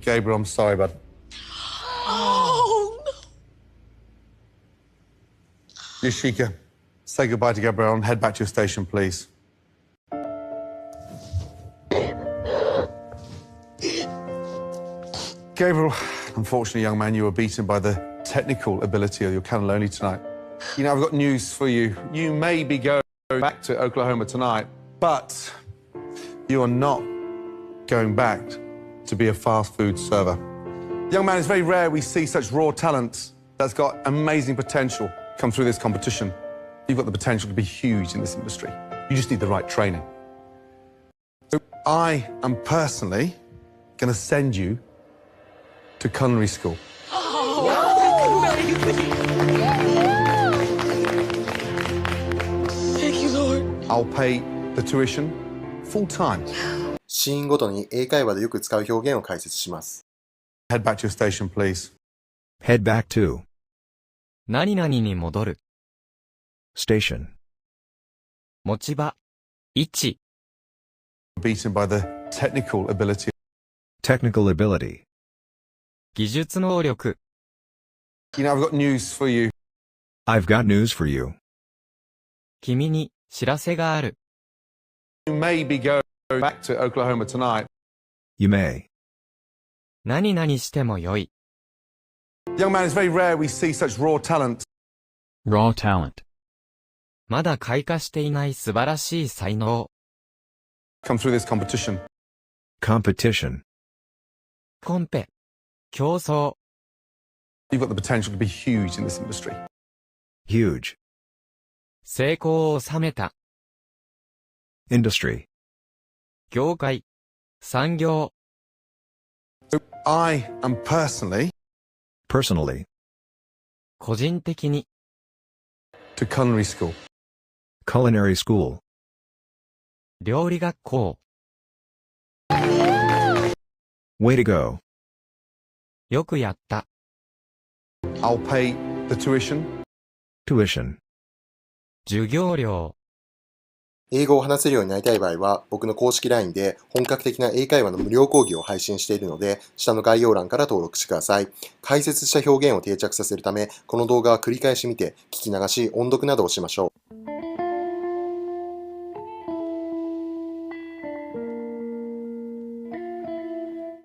Gabriel, I'm sorry, bud. Oh, no. Yoshika, say goodbye to Gabriel and head back to your station, please. Gabriel, unfortunately, young man, you were beaten by the technical ability of your cannelloni tonight. You know, I've got news for you. You may be going back to Oklahoma tonight, but you are not going back to be a fast food server. Young man, it's very rare we see such raw talent that's got amazing potential come through this competition. You've got the potential to be huge in this industry. You just need the right training. So I am personally going to send you to culinary school. Oh, amazing. Thank you, Lord. I'll pay the tuition full time. シーンごとに英会話でよく使う表現を解説します。Head back to your station, please. Head back to 何々に戻る。station. 持ち場。位置。Beaten by the technical ability. Technical ability. 技術能力。You know, I've got news for you. I've got news for you. 君に知らせがある。You may be going back to Oklahoma tonight. You may. 何々してもよい。Young man, it's very rare we see such raw talent. Raw talent. まだ開花していない素晴らしい才能。Come through this competition. Competition. コンペ。競争。You've got the potential to be huge in this industry. Huge. 成功を収めた。Industry. 業界。産業。So I am personally Personally. 個人的に。to culinary school. Culinary school. 料理学校。Way to go. よくやった。I'll pay the tuition. Tuition. 授業料。英語を話せるようになりたい場合は、僕の公式 LINE で本格的な英会話の無料講義を配信しているので、下の概要欄から登録してください。解説した表現を定着させるため、この動画は繰り返し見て、聞き流し、音読などをしましょう。